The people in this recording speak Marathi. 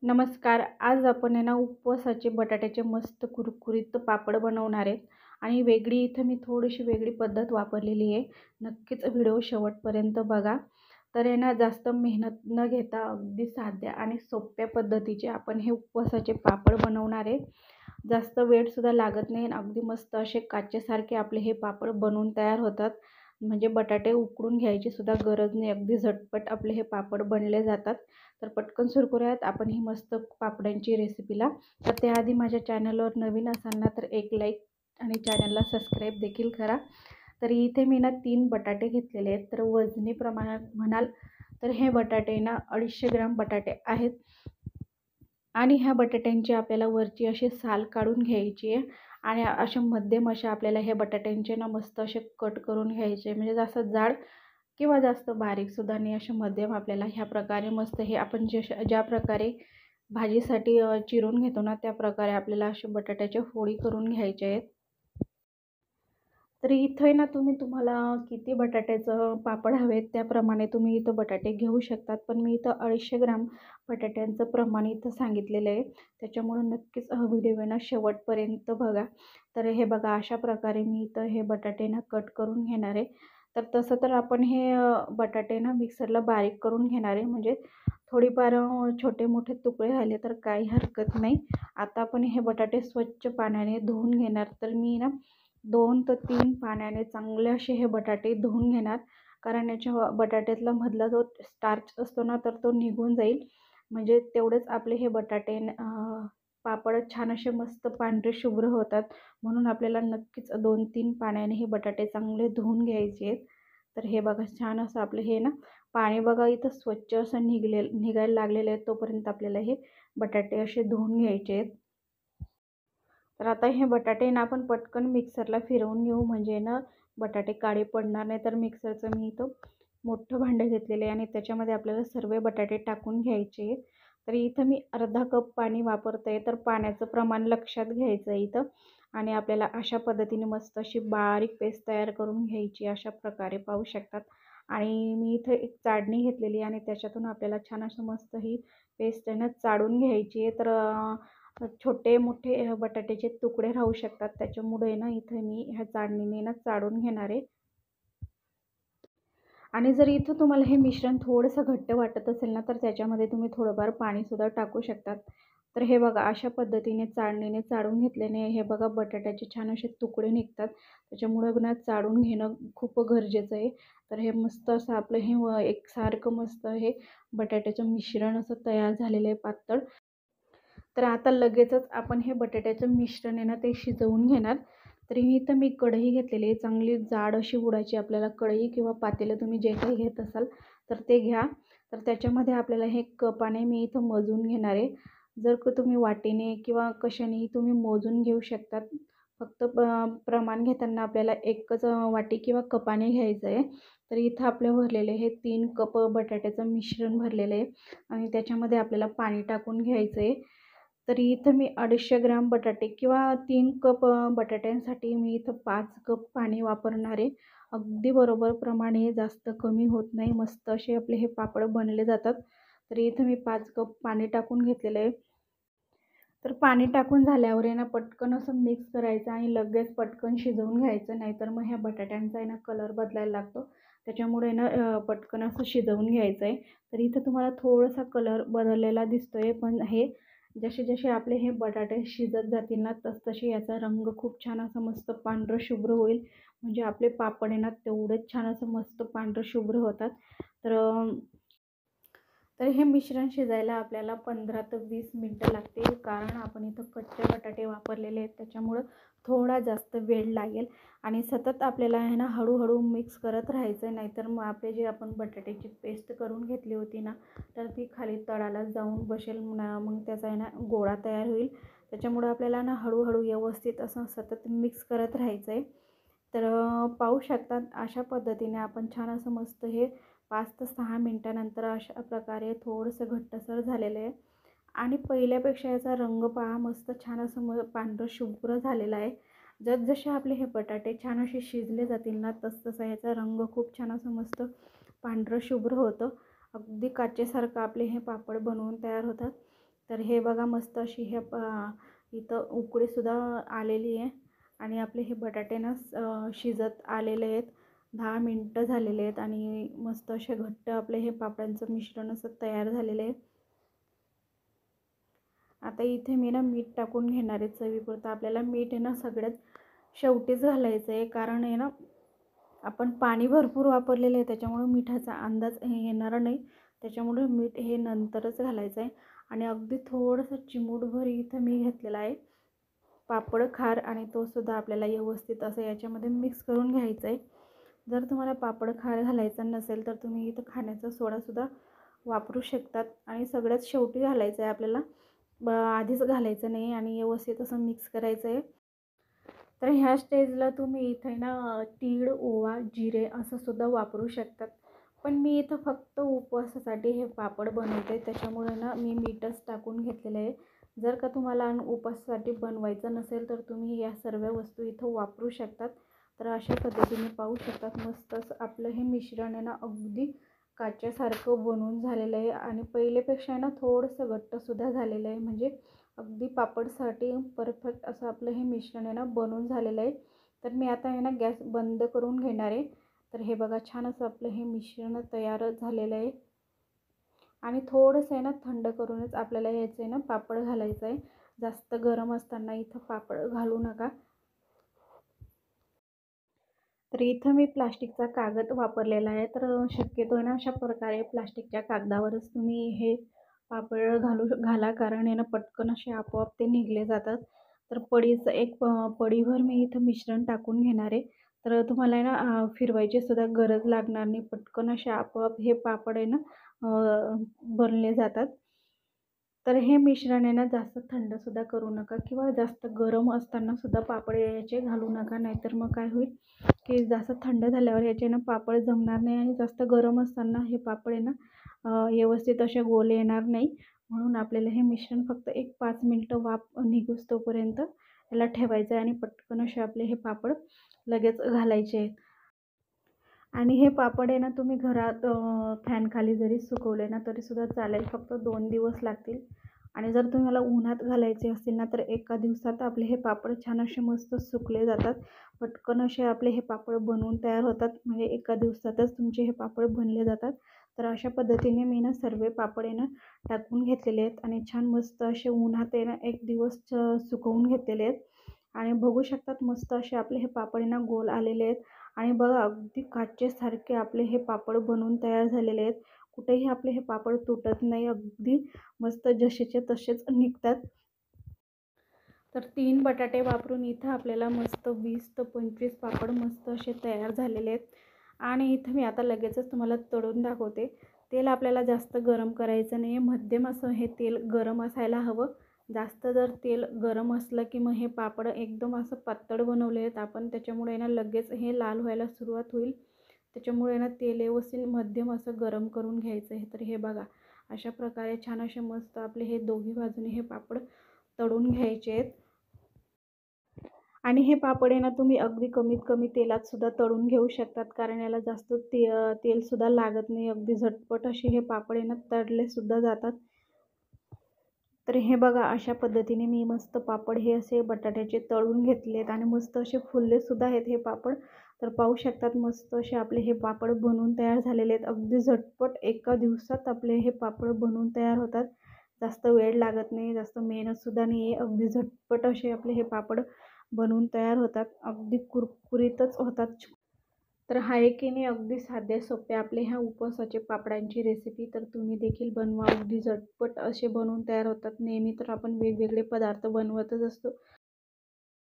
नमस्कार. आज आपण आहे ना उपवासाचे बटाट्याचे मस्त कुरकुरीत पापड बनवणार आहेत आणि इथं मी थोडीशी वेगळी पद्धत वापरलेली आहे. नक्कीच व्हिडिओ शेवटपर्यंत बघा. तर आहे ना जास्त मेहनत न घेता अगदी साध्या आणि सोप्या पद्धतीचे आपण हे उपवासाचे पापड बनवणार आहे. जास्त वेळसुद्धा लागत नाही आणि अगदी मस्त असे काचेसारखे आपले हे पापड बनवून तयार होतात. म्हणजे बटाटे उकडून घ्यायची सुद्धा गरज नाही. अगदी झटपट आपले हे पापड बनले जातात. तर पटकन सुरू करूयात आपण ही मस्त पापडांची रेसिपीला. तर त्याआधी माझ्या चॅनलवर नवीन असाल ना तर एक लाईक आणि चॅनलला सबस्क्राईब देखील करा. तर इथे मी ना 3 बटाटे घेतलेले आहेत. तर वजनी प्रमाणात म्हणाल तर हे बटाटे ना 250 ग्राम बटाटे आहेत आणि ह्या बटाट्यांची आपल्याला वरची अशी साल काढून घ्यायची आहे आणि अशा मध्यम अशा आपल्याला हे बटाट्यांचे ना मस्त असे कट करून घ्यायचे. म्हणजे जास्त जाड किंवा जास्त बारीकसुद्धा नाही, असे मध्यम आपल्याला ह्या प्रकारे मस्त हे आपण ज्या प्रकारे भाजीसाठी चिरून घेतो ना त्या प्रकारे आपल्याला असे बटाट्याच्या फोडी करून घ्यायच्या आहेत. तर इथं ना तुम्हाला किती बटाट्याचं पापड हवेत त्याप्रमाणे तुम्ही इथं बटाटे घेऊ शकतात. पण मी इथं 250 ग्राम बटाट्यांचं प्रमाण इथं सांगितलेलं आहे. त्याच्यामुळं नक्कीच व्हिडिओ ना शेवटपर्यंत बघा. तर हे बघा अशा प्रकारे मी इथं हे बटाटे ना कट करून घेणार आहे. तर तसं तर आपण हे बटाटे ना मिक्सरला बारीक करून घेणार आहे. म्हणजे थोडीफार छोटे मोठे तुकडे झाले तर काही हरकत नाही. आता आपण हे बटाटे स्वच्छ पाण्याने धुवून घेणार. तर मी ना 2 ते 3 पाण्याने चांगले असे हे बटाटे धुवून घेणार. कारण याच्या बटाट्यातला मधला जो स्टार्च असतो ना तर तो निघून जाईल. म्हणजे तेवढेच आपले हे बटाटे पापड छान असे मस्त पांढरे शुभ्र होतात. म्हणून आपल्याला नक्कीच 2-3 पाण्याने हे बटाटे चांगले धुवून घ्यायचे आहेत. तर हे बघा छान असं आपलं हे ना पाणी बघा इथं स्वच्छ असं निघायला लागलेलं आहे. तोपर्यंत आपल्याला हे बटाटे असे धुवून घ्यायचे आहेत. तर आता हे बटाटे ना आपण पटकन मिक्सरला फिरवून घेऊ. म्हणजे ना बटाटे काळे पडणार नाही. तर मिक्सरचं मी इथं मोठं भांडं घेतलेलं आहे आणि त्याच्यामध्ये आपल्याला सर्व बटाटे टाकून घ्यायचे. तर इथं मी अर्धा कप पाणी वापरते. तर पाण्याचं प्रमाण लक्षात घ्यायचं आहे इथं आणि आपल्याला अशा पद्धतीने मस्त अशी बारीक पेस्ट तयार करून घ्यायची. अशा प्रकारे पाहू शकतात. आणि मी इथं एक चाळणी घेतलेली आणि त्याच्यातून आपल्याला छान असं मस्त ही पेस्ट आहे ना चाळून घ्यायची आहे. तर छोटे मोठे बटाट्याचे तुकडे राहू शकतात. त्याच्यामुळे ना इथे मी ह्या चाळणीने ना चाळून घेणार आहे. आणि जर इथं तुम्हाला हे मिश्रण थोडंसं घट्ट वाटत असेल ना तर त्याच्यामध्ये तुम्ही थोडंफार पाणीसुद्धा टाकू शकतात. तर हे बघा अशा पद्धतीने चाळणीने चाळून घेतल्याने हे बघा बटाट्याचे छान असे तुकडे निघतात. त्याच्यामुळं ना चाळून घेणं खूप गरजेचं आहे. तर हे मस्त असं आपलं हे एकसारखं मस्त हे बटाट्याचं मिश्रण असं तयार झालेलं आहे पातळ. तर आता लगेचच आपण हे बटाट्याचं मिश्रण आहे ना ते शिजवून घेणार. तर इथं मी कढई घेतलेली आहे. चांगली जाड अशी बुडाची आपल्याला कढई किंवा पातेलं तुम्ही जे काही घेत असाल तर ते घ्या. तर त्याच्यामध्ये आपल्याला हे कपाने मी इथं मोजून घेणार आहे. जर तुम्ही वाटीने किंवा कशानेही तुम्ही मोजून घेऊ शकतात. फक्त प्रमाण घेताना आपल्याला एकच वाटी किंवा कपाने घ्यायचं आहे. तर इथं आपले भरलेले हे 3 कप बटाट्याचं मिश्रण भरलेलं आहे आणि त्याच्यामध्ये आपल्याला पाणी टाकून घ्यायचं आहे. तरी इथं मी 250 ग्राम बटाटे किंवा 3 कप बटाट्यांसाठी मी इथं 5 कप पाणी वापरणार आहे. अगदी बरोबर प्रमाण हे जास्त कमी होत नाही. मस्त असे आपले हे पापड बनले जातात. तर इथं मी 5 कप पाणी टाकून घेतलेलं आहे. तर पाणी टाकून झाल्यावर आहे ना पटकन असं मिक्स करायचं आणि लगेच पटकन शिजवून घ्यायचं. नाहीतर मग ह्या बटाट्यांचा आहे ना कलर बदलायला लागतो. त्याच्यामुळे ना पटकन असं शिजवून घ्यायचं आहे. तर इथं तुम्हाला थोडासा कलर बदललेला दिसतोय. पण हे जसे जसे आपले हे बटाटे शिजत जातील ना तसतसे याचा रंग खूप छान असा मस्त पांढरं शुभ्र होईल. म्हणजे आपले पापड आहे ना तेवढेच छान असं मस्त पांढरं शुभ्र होतात. तर तर हे मिश्रण शिजायला आपल्याला 15 ते 20 मिनटं लागतील. कारण आपण इथं कच्चे बटाटे वापरलेले आहेत. त्याच्यामुळं थोडा जास्त वेळ लागेल आणि सतत आपल्याला आहे ना हळूहळू मिक्स करत राहायचं. नाहीतर मग आपले जे आपण बटाट्याची पेस्ट करून घेतली होती ना तर ती खाली तळाला जाऊन बसेल. मग त्याचा आहे ना गोळा तयार होईल. त्याच्यामुळं आपल्याला ना हळूहळू व्यवस्थित असं सतत मिक्स करत राहायचं आहे. तर पाहू शकतात अशा पद्धतीने आपण छान असं मस्त हे 5 ते 6 मिनटानंतर अशा प्रकारे थोडंसं घट्टसर झालेलं आहे आणि पहिल्यापेक्षा याचा रंग पहा मस्त छान असं पांढरं शुभ्र झालेलं आहे. जसजसे आपले हे बटाटे छान असे शिजले जातील ना तसतसा याचा रंग खूप छान असं मस्त पांढरं शुभ्र होतं. अगदी काचेसारखं आपले हे पापड बनवून तयार होतात. तर हे बघा मस्त अशी इथं उकळीसुद्धा आलेली आहे आणि आपले हे बटाटे ना शिजत आलेले आहेत. 10 मिनटं झालेले आहेत आणि मस्त असे घट्ट आपले हे पापडांचं मिश्रण असं तयार झालेलं आहे. आता इथे मी ना मीठ टाकून घेणार आहे चवीपुरतं. आपल्याला मीठ आहे ना सगळ्यात शेवटीच घालायचं आहे, कारण आहे ना आपण पाणी भरपूर वापरलेलं आहे, त्याच्यामुळे मिठाचा अंदाज येणार नाही. त्याच्यामुळे मीठ हे नंतरच घालायचं आहे. आणि अगदी थोडंसं चिमूटभर इथं मी घेतलेला आहे पापड खार आणि तो सुद्धा आपल्याला व्यवस्थित असं याच्यामध्ये मिक्स करून घ्यायचं आहे. जर तुम्हाला पापड खार घालायचा नसेल तर तुम्ही इथं खाण्याचा सोडासुद्धा वापरू शकतात. आणि सगळ्यात शेवटी घालायचं आहे आपल्याला, आधीच घालायचं नाही आणि व्यवस्थित असं मिक्स करायचं आहे. तर ह्या स्टेजला तुम्ही इथे ना तीळ, ओवा, जिरे असं सुद्धा वापरू शकतात. पण मी इथं फक्त उपवासासाठी हे पापड बनवते, त्याच्यामुळे ना मी मीठच टाकून घेतलेलं आहे. जर का तुम्हाला उपवासासाठी बनवायचं नसेल तर तुम्ही या सर्व वस्तू इथं वापरू शकतात. तर अशा पद्धतीने पाहू शकतात मस्तच आपलं हे मिश्रण आहे ना अगदी काचेसारखं बनवून झालेलं आहे आणि पहिलेपेक्षा ना थोडंसं घट्टसुद्धा झालेलं आहे. म्हणजे अगदी पापडसाठी परफेक्ट असं आपलं हे मिश्रण आहे ना बनवून झालेलं आहे. तर मी आता आहे ना गॅस बंद करून घेणार आहे. तर हे बघा छान असं आपलं हे मिश्रण तयार झालेलं आहे आणि थोडंसं आहे ना थंड करूनच आपल्याला याचे ना पापड घालायचं आहे. जास्त गरम असताना इथं पापड घालू नका. तर इथं मी प्लास्टिकचा कागद वापरलेला आहे. तर शक्यतो आहे ना अशा प्रकारे प्लास्टिकच्या कागदावरच तुम्ही हे पापड घाला, कारण आहे ना पटकन असे आपोआप ते निघले जातात. तर पडीचं एक पडीभर मी इथं मिश्रण टाकून घेणार आहे. तर तुम्हाला आहे ना फिरवायची सुद्धा गरज लागणार नाही. पटकन असे आपोआप हे पापड आहे ना बनले जातात. तर हे मिश्रण आहे ना जास्त थंडसुद्धा करू नका किंवा जास्त गरम असतानासुद्धा पापड याचे घालू नका. नाहीतर मग काय होईल की जास्त थंड झाल्यावर याचे ना पापड जमणार नाही आणि जास्त गरम असताना हे पापड आहे ना व्यवस्थित असे गोल येणार नाही. म्हणून आपल्याला हे मिश्रण फक्त एक 5 मिनटं वाफ निघूस तोपर्यंत याला ठेवायचं आहे आणि पटकन असे आपले हे पापड लगेच घालायचे आहेत. आणि हे पापड आहे ना तुम्ही घरात फॅनखाली जरी सुकवले ना तरीसुद्धा चालेल. फक्त 2 दिवस लागतील. आणि जर तुम्हाला उन्हात घालायचे असतील ना तर एका दिवसात आपले हे पापड छान असे मस्त सुकले जातात. पटकन असे आपले हे पापड बनवून तयार होतात. म्हणजे एका दिवसातच तुमचे हे पापड बनले जातात. तर अशा पद्धतीने मी ना सर्व पापड आहे ना टाकून घेतलेले आहेत आणि छान मस्त असे उन्हात आहे ना 1 दिवस सुकवून घेतलेले आहेत. आणि बघू शकतात मस्त असे आपले हे पापड आहे ना गोल आलेले आहेत. आणि बघा अगदी काचेसारखे आपले हे पापड बनवून तयार झालेले आहेत. कुठेही आपले हे पापड तुटत नाही. अगदी मस्त जसेचे तसेच निघतात. तर 3 बटाटे वापरून इथं आपल्याला मस्त 20 ते 25 पापड मस्त असे तयार झालेले आहेत. आणि इथं मी आता लगेचच तुम्हाला तळून दाखवते. तेल आपल्याला जास्त गरम करायचं नाही आहे. मध्यम असं हे तेल गरम असायला हवं. जास्त जर तेल गरम असलं की मग हे पापड एकदम असं पातळ बनवले आहेत आपण, त्याच्यामुळे ना लगेच हे लाल व्हायला सुरुवात होईल. त्याच्यामुळे ना तेल व्यवस्थित मध्यम असं गरम करून घ्यायचं आहे. तर हे बघा अशा प्रकारे छान असे मस्त आपले हे दोन्ही बाजूने हे पापड तळून घ्यायचे आहेत. आणि हे पापड आहे ना तुम्ही अगदी कमीत कमी तेलात सुद्धा तळून घेऊ शकतात, कारण याला जास्त तेलसुद्धा लागत नाही. अगदी झटपट असे हे पापड आहे ना तळले सुद्धा जातात. तर हे बघा अशा पद्धतीने मी मस्त पापड हे असे बटाट्याचे तळून घेतलेत आणि मस्त असे फुलले सुद्धा आहेत हे पापड. तर पाहू शकतात मस्त असे आपले हे पापड बनवून तयार झालेले आहेत. अगदी झटपट एका दिवसात आपले हे पापड बनवून तयार होतात. जास्त वेळ लागत नाही, जास्त मेहनतसुद्धा नाही आहे. अगदी झटपट असे आपले हे पापड बनवून तयार होतात. अगदी कुरकुरीतच होतात. तर हा आहे की नाही अगदी साध्या सोप्या आपल्या ह्या उपवासाचे पापडांची रेसिपी. तर तुम्ही देखील बनवा. अगदी झटपट असे बनवून तयार होतात. नेहमी तर आपण वेगवेगळे पदार्थ बनवतच असतो.